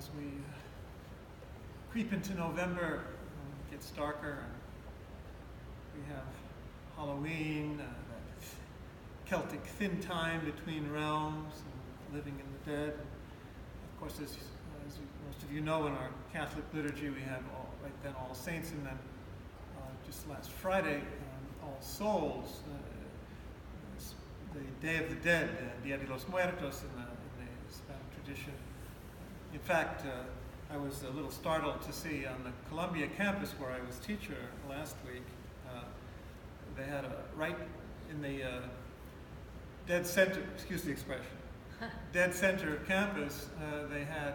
as we creep into November, it gets darker, and we have Halloween, that Celtic thin time between realms, and living in the dead. Of course, as most of you know, in our Catholic liturgy, we have All Saints, and then just last Friday, All Souls, the Day of the Dead, Dia de los Muertos in the Hispanic tradition. In fact, I was a little startled to see on the Columbia campus where I was teacher last week, they had right in the dead center, excuse the expression, dead center campus, they had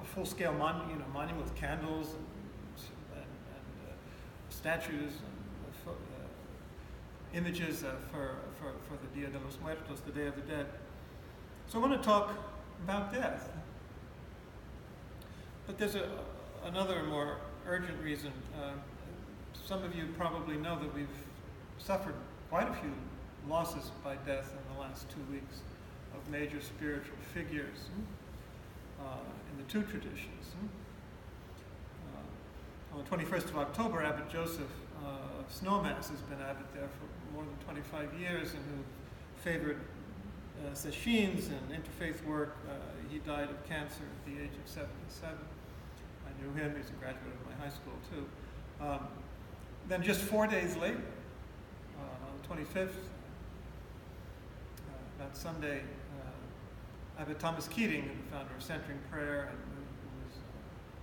a full-scale monument with candles and statues and images for the Dia de los Muertos, the Day of the Dead. So I want to talk about death. But there's another more urgent reason. Some of you probably know that we've suffered quite a few losses by death in the last 2 weeks of major spiritual figures in the two traditions. On the 21st of October, Abbot Joseph of Snowmass has been abbot there for more than 25 years, and who favored sessions and interfaith work. He died of cancer at the age of 77. I knew him. He's a graduate of my high school too. Then just 4 days later, on the 25th, that Sunday, Abbot Thomas Keating, the founder of Centering Prayer, and who was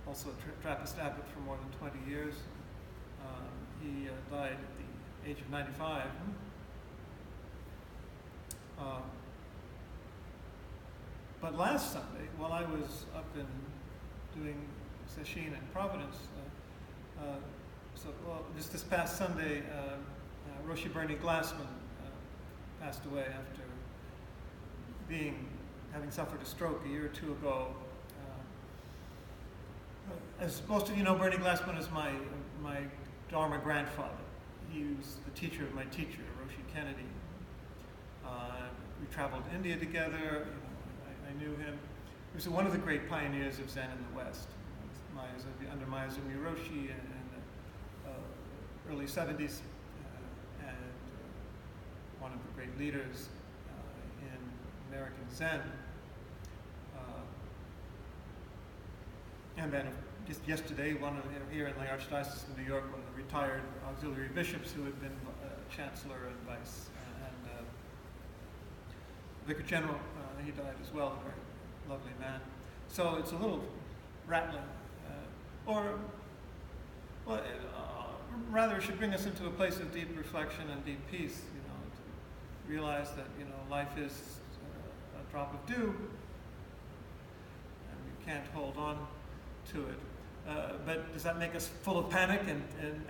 also a Trappist abbot for more than 20 years, he died at the age of 95. But last Sunday, while I was up in doing session in Providence, just this past Sunday, Roshi Bernie Glassman passed away after having suffered a stroke a year or two ago. As most of you know, Bernie Glassman is my Dharma grandfather. He was the teacher of my teacher, Roshi Kennedy. We traveled to India together. I knew him. He was one of the great pioneers of Zen in the West, under Mayazumi Roshi in the early 70s, and one of the great leaders in American Zen. And then just yesterday, here in the Archdiocese of New York, one of the retired auxiliary bishops who had been Chancellor and Vice and Vicar General, he died as well, a very lovely man. So it's a little rattling, rather it should bring us into a place of deep reflection and deep peace, to realize that, life is a drop of dew, and we can't hold on to it. But does that make us full of panic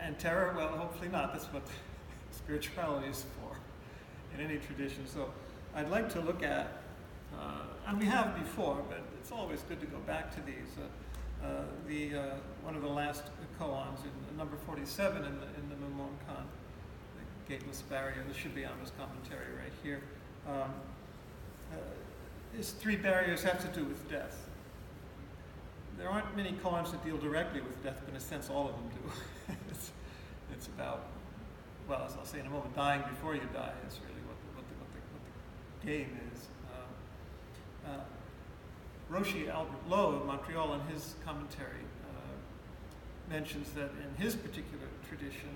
and terror? Well, hopefully not. That's what spirituality is for in any tradition. So I'd like to look at, and we have before, but it's always good to go back to these. One of the last koans in number 47 in the Mumonkan, the gateless barrier. This should be on his commentary right here. His three barriers have to do with death. There aren't many koans that deal directly with death, but in a sense all of them do. it's about, well, as I'll say in a moment, dying before you die is really what the game is. Roshi Albert Lowe of Montreal, in his commentary, mentions that in his particular tradition,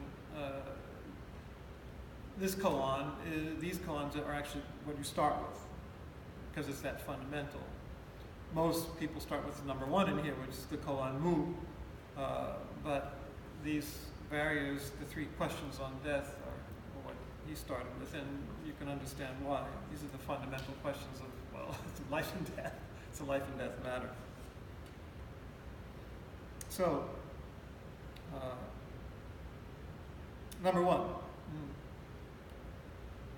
these koans are actually what you start with, because it's that fundamental. Most people start with the number one in here, which is the koan mu, but these barriers, the three questions on death, are what he started with, and you can understand why. These are the fundamental questions of, well, life and death. It's a life and death matter. So, number one,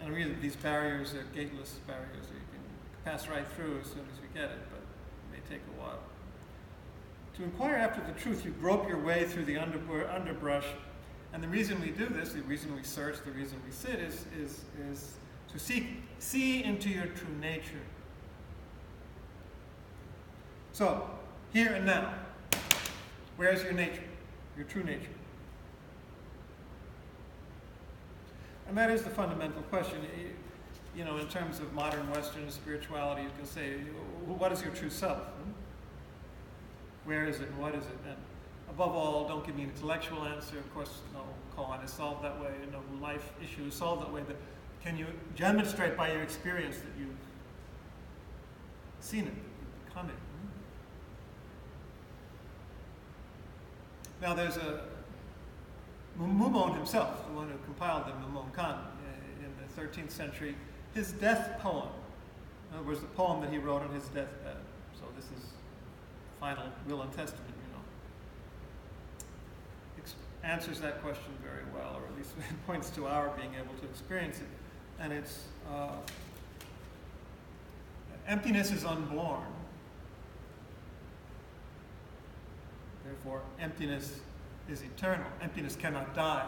and really these barriers are gateless barriers that you can pass right through as soon as we get it, but it may take a while. To inquire after the truth, you grope your way through the underbrush, and the reason we do this, the reason we search, the reason we sit is to see into your true nature. So, here and now. Where's your nature, your true nature? And that is the fundamental question. You know, in terms of modern Western spirituality, you can say, what is your true self? Where is it and what is it? And above all, don't give me an intellectual answer. Of course, no koan is solved that way, no life issue is solved that way, but can you demonstrate by your experience that you've seen it, that you've become it? Now there's a Mumon himself, the one who compiled the Mumon Kan in the 13th century, his death poem. In other words, the poem that he wrote on his deathbed. So this is final will and testament, answers that question very well, or at least it points to our being able to experience it. And it's emptiness is unborn. Therefore, emptiness is eternal. Emptiness cannot die.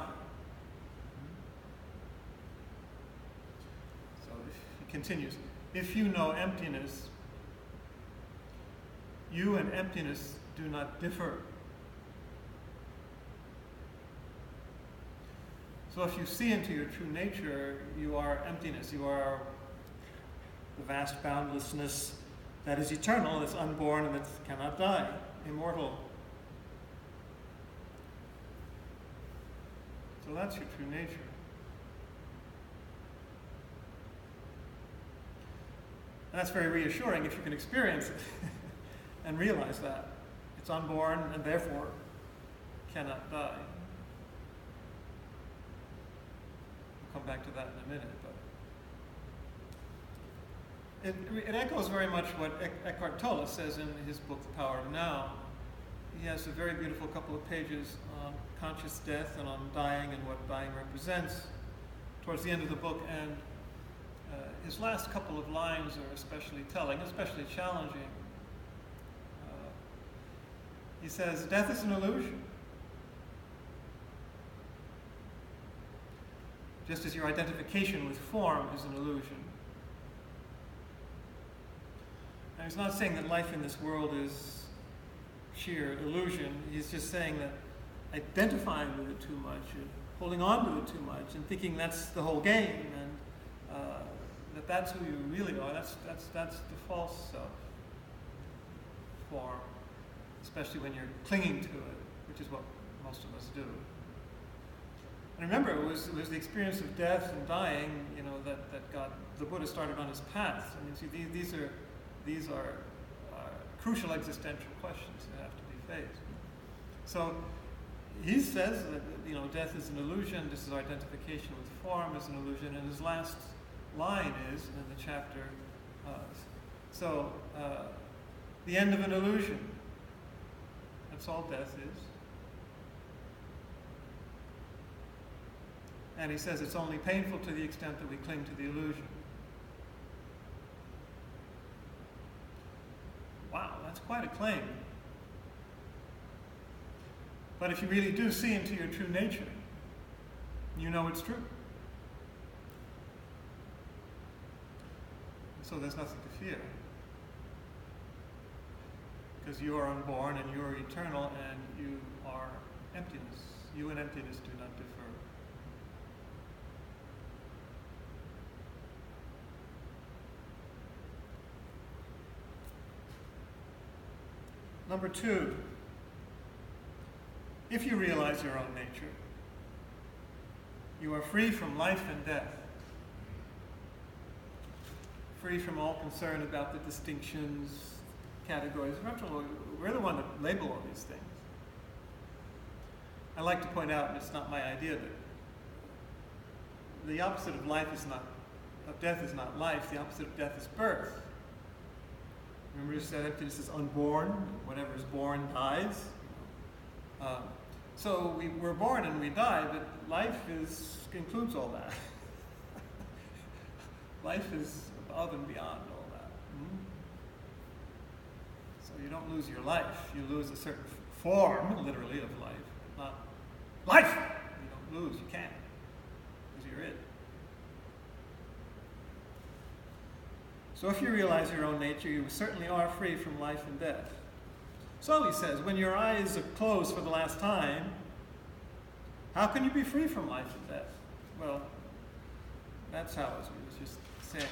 So he continues, if you know emptiness, you and emptiness do not differ. So if you see into your true nature, you are emptiness. You are the vast boundlessness that is eternal, that's unborn, and that cannot die, immortal. So that's your true nature. And that's very reassuring if you can experience it and realize that. It's unborn and therefore cannot die. We'll come back to that in a minute. But it echoes very much what Eckhart Tolle says in his book, The Power of Now. He has a very beautiful couple of pages on conscious death and on dying and what dying represents towards the end of the book, and his last couple of lines are especially telling, especially challenging. He says, death is an illusion. Just as your identification with form is an illusion. And he's not saying that life in this world is sheer illusion. He's just saying that identifying with it too much and holding on to it too much and thinking that's the whole game and that's who you really are. That's the false self form, especially when you're clinging to it, which is what most of us do. And remember, it was the experience of death and dying, that got the Buddha started on his path. I mean, see, these are crucial existential questions that have to be faced. So he says that death is an illusion. This is our identification with form is an illusion. And his last line is in the chapter. The end of an illusion. That's all death is. And he says it's only painful to the extent that we cling to the illusion. Wow, that's quite a claim. But if you really do see into your true nature, you know it's true. So there's nothing to fear. Because you are unborn and you are eternal and you are emptiness. You and emptiness do not differ. Number 2, if you realize your own nature, you are free from life and death, free from all concern about the distinctions, categories. We're the one that label all these things. I like to point out, and it's not my idea, that the opposite of death is not life. The opposite of death is birth. Remember you said emptiness is unborn. Whatever is born dies. So we're born and we die, but life includes all that. Life is above and beyond all that. So you don't lose your life. You lose a certain form, literally, of life, but not life. You don't lose. You can't, because you're it. So if you realize your own nature, you certainly are free from life and death. So, he says, when your eyes are closed for the last time, how can you be free from life and death? Well, that's how, as we was just saying,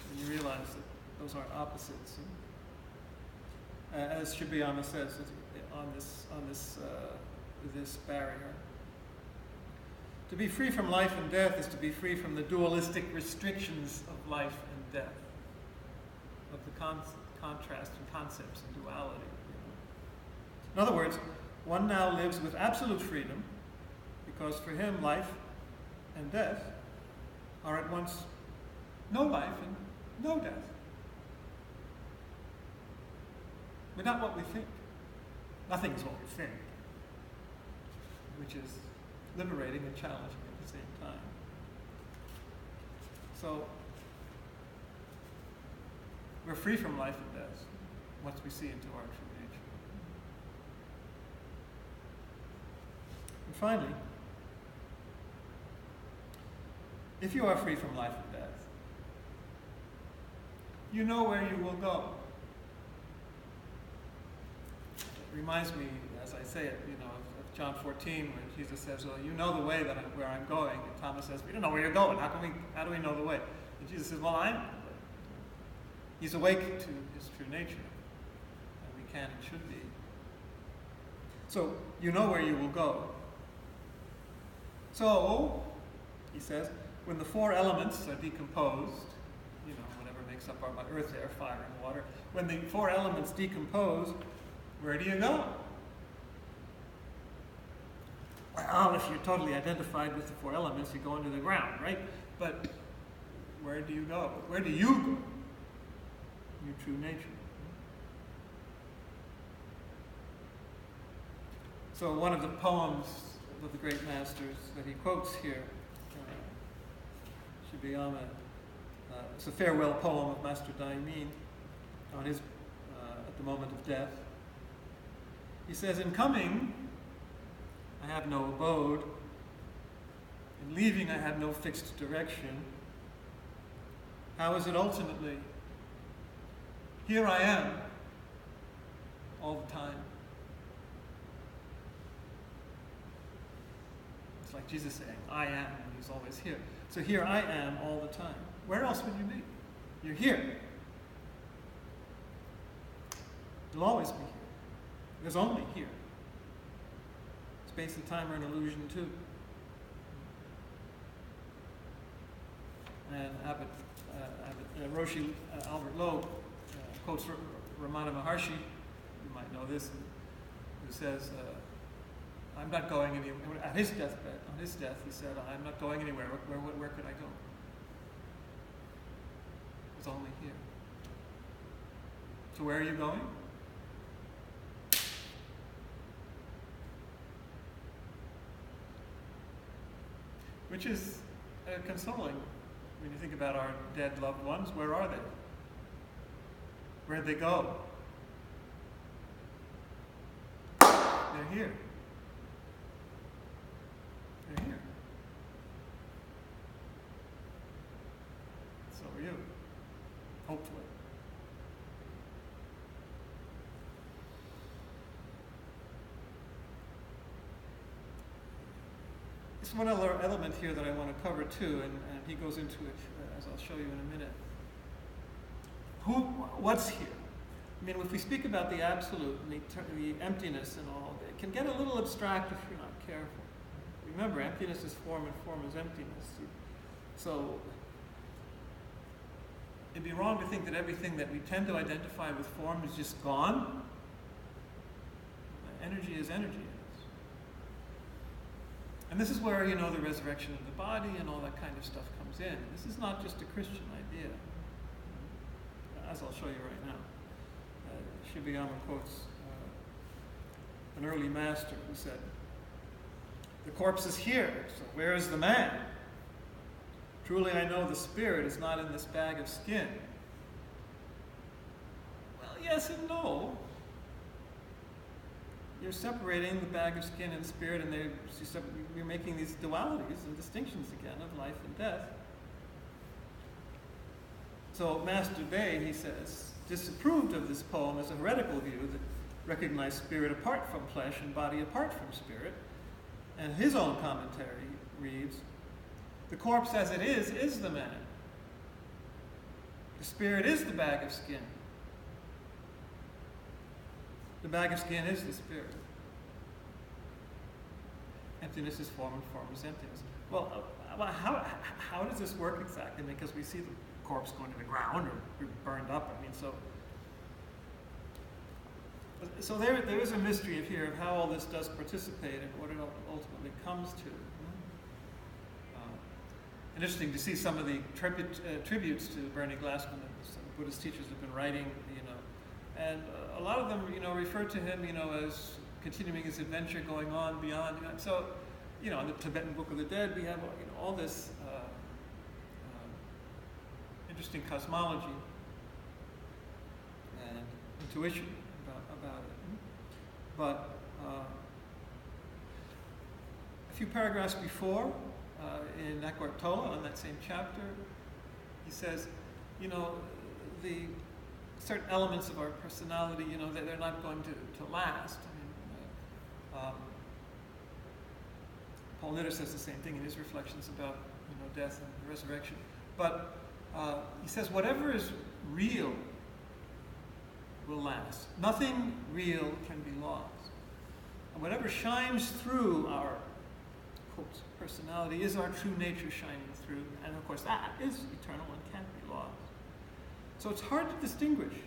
when you realize that those are opposites. As Shibayama says on this barrier. To be free from life and death is to be free from the dualistic restrictions of life and death, of the contrast and concepts and duality. In other words, one now lives with absolute freedom because for him life and death are at once no life and no death. But not what we think. Nothing is what we think, which is liberating and challenging at the same time. So, we're free from life and death once we see into our true nature. And finally, if you are free from life and death, you know where you will go. It reminds me, as I say it, of John 14, where Jesus says, well, you know the way where I'm going. And Thomas says, we don't know where you're going. How do we know the way? And Jesus says, well, I'm the way. He's awake to his true nature. And we can and should be. So, you know where you will go. So, he says, when the four elements are decomposed, whatever makes up our earth, air, fire, and water, when the four elements decompose, where do you go? Well, if you're totally identified with the four elements, you go into the ground, right? But where do you go? Where do you go? Your true nature. So one of the poems of the great masters that he quotes here, Shibayama, it's a farewell poem of Master Daimin on his, at the moment of death. He says, in coming, I have no abode. In leaving, I have no fixed direction. How is it ultimately? Here I am, all the time. It's like Jesus saying, I am, and he's always here. So here I am all the time. Where else would you be? You're here. You'll always be here. There's only here. Space and time are an illusion too. And Roshi Albert Loeb quotes Ramana Maharshi, you might know this, who says, I'm not going anywhere. At his deathbed, on his death, he said, I'm not going anywhere. Where could I go? It's only here. So where are you going? Which is consoling when you think about our dead loved ones. Where are they? Where'd they go? They're here. They're here. So are you. Hopefully. There's one other element here that I want to cover too, and he goes into it as I'll show you in a minute. What's here? I mean, if we speak about the absolute and the emptiness and all, it can get a little abstract if you're not careful. Remember, emptiness is form and form is emptiness. So it'd be wrong to think that everything that we tend to identify with form is just gone. Energy is energy. And this is where, the resurrection of the body and all that kind of stuff comes in. This is not just a Christian idea, as I'll show you right now. Shibayama quotes an early master who said, the corpse is here, so where is the man? Truly I know the spirit is not in this bag of skin. Well, yes and no. You're separating the bag of skin and spirit, and you're making these dualities and distinctions again of life and death. So Master Bay, he says, disapproved of this poem as a heretical view that recognized spirit apart from flesh and body apart from spirit. And his own commentary reads, "The corpse as it is the man. The spirit is the bag of skin. The bag of skin is the spirit. Emptiness is form and form is emptiness." Well, how does this work exactly? Because we see the corpse going to the ground or be burned up. I mean, so there is a mystery here of how all this does participate and what it ultimately comes to. And interesting to see some of the tributes to Bernie Glassman that some Buddhist teachers have been writing, and a lot of them, refer to him, as continuing his adventure, going on beyond. So, in the Tibetan Book of the Dead, we have, all this interesting cosmology and intuition about it. But a few paragraphs before, in Eckhart Tolle, on that same chapter, he says, the certain elements of our personality, that they're not going to last. Paul Nitter says the same thing in his reflections about death and resurrection. But he says whatever is real will last. Nothing real can be lost. And whatever shines through our quote, personality is our true nature shining through. And of course that is eternal and can't be lost. So it's hard to distinguish here.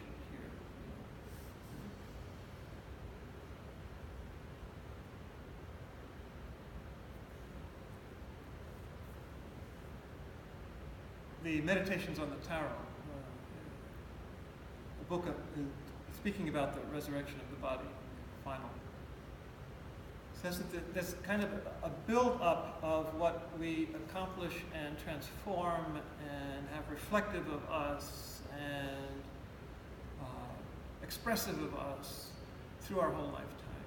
The Meditations on the Tarot, a book speaking about the resurrection of the body, final, says that there's kind of a build-up of what we accomplish and transform and have reflective of us and expressive of us through our whole lifetime.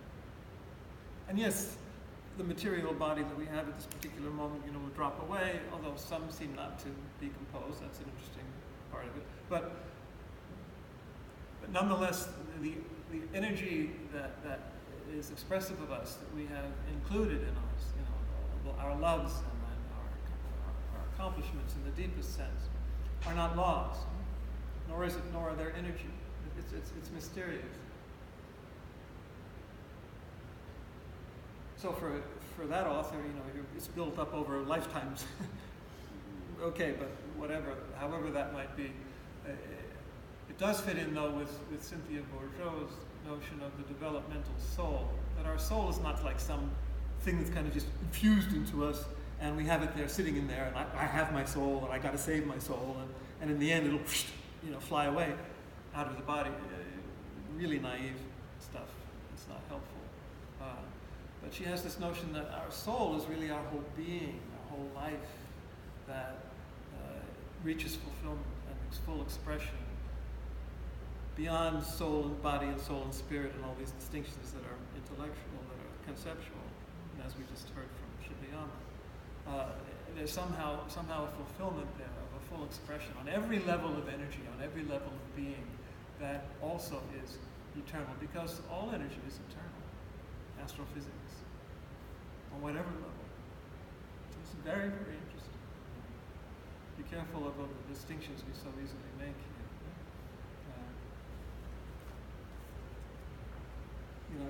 And yes, the material body that we have at this particular moment, will drop away, although some seem not to decompose. That's an interesting part of it. But nonetheless, the energy that is expressive of us, that we have included in us, our loves and our accomplishments in the deepest sense, are not lost, nor are their energy. It's mysterious. So for that author, it's built up over lifetimes. Okay, but however that might be, it does fit in though with Cynthia Bourgeau's notion of the developmental soul. That our soul is not like some thing that's kind of just infused into us, and we have it there sitting in there, and I have my soul, and I got to save my soul, and in the end it'll fly away out of the body. Really naive stuff. It's not helpful. But she has this notion that our soul is really our whole being, our whole life, that reaches fulfillment and its full expression beyond soul and body and soul and spirit and all these distinctions that are intellectual, that are conceptual, and as we just heard from Shibayama. There's somehow a fulfillment there of a full expression on every level of energy, on every level of being, that also is eternal, because all energy is eternal. Astrophysics, on whatever level. So it's very, very interesting. Be careful of the distinctions we so easily make here.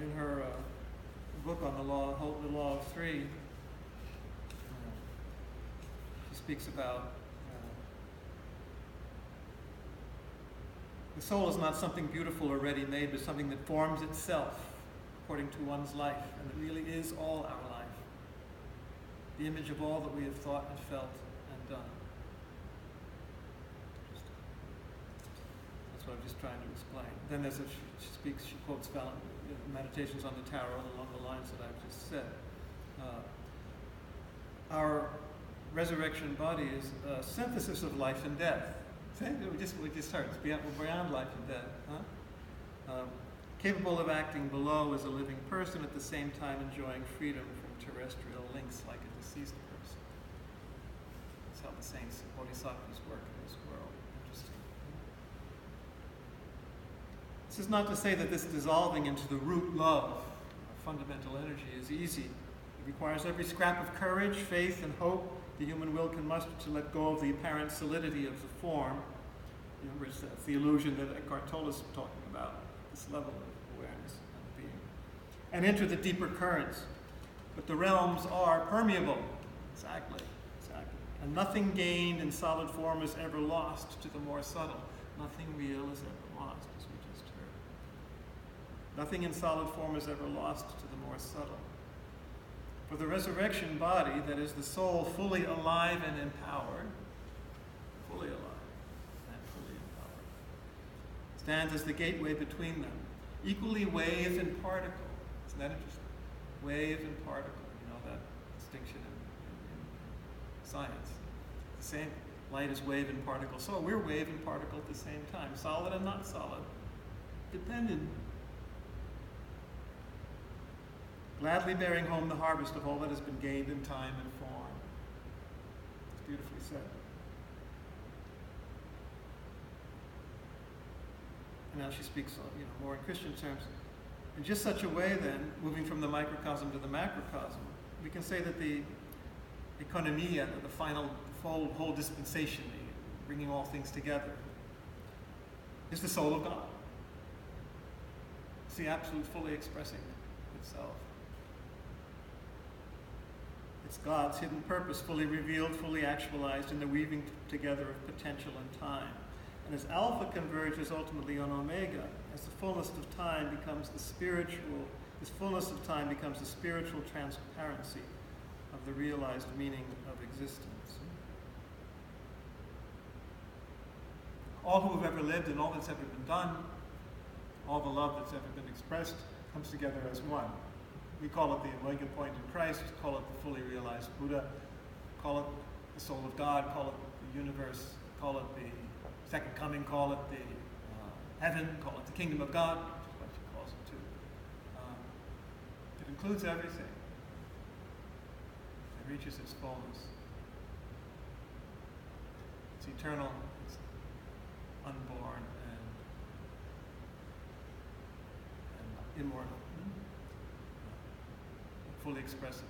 In her book on the law of three, she speaks about the soul is not something beautiful or ready-made, but something that forms itself according to one's life, and it really is all our life. The image of all that we have thought and felt and done. That's what I'm just trying to explain. Then she quotes Meditations on the Tarot along the lines that I've just said. Our resurrection body is a synthesis of life and death. We just heard, it's beyond life and death. Huh? Capable of acting below as a living person, at the same time enjoying freedom from terrestrial links like a deceased person. That's how the saints and bodhisattvas work in this world. Interesting. This is not to say that this dissolving into the root love, fundamental energy, is easy. It requires every scrap of courage, faith, and hope the human will can muster to let go of the apparent solidity of the form. Remember, it's the illusion that Eckhart Tolle is talking about, this level of awareness and being, and enter the deeper currents. But the realms are permeable. Exactly. And nothing gained in solid form is ever lost to the more subtle. Nothing real is ever lost, as we just heard. Nothing in solid form is ever lost to the more subtle. For the resurrection body, that is the soul fully alive and empowered, stands as the gateway between them, equally wave and particle. Isn't that interesting? Wave and particle, you know that distinction in science. The same light is wave and particle. So we're wave and particle at the same time, solid and not solid, dependent. Gladly bearing home the harvest of all that has been gained in time and form. It's beautifully said. And now she speaks, more in Christian terms. In just such a way, then, moving from the microcosm to the macrocosm, we can say that the economia, the final whole dispensation, bringing all things together, is the soul of God. It's the absolute fully expressing itself. It's God's hidden purpose, fully revealed, fully actualized in the weaving together of potential and time. And as alpha converges ultimately on omega, as the fullness of time becomes the spiritual, transparency of the realized meaning of existence. All who have ever lived and all that's ever been done, all the love that's ever been expressed, comes together as one. We call it the omega point in Christ, call it the fully realized Buddha, call it the soul of God, call it the universe, call it the second coming, call it the heaven, call it the kingdom of God, which is what she calls it too. It includes everything. It reaches its fullness. It's eternal, it's unborn, and immortal, fully expressive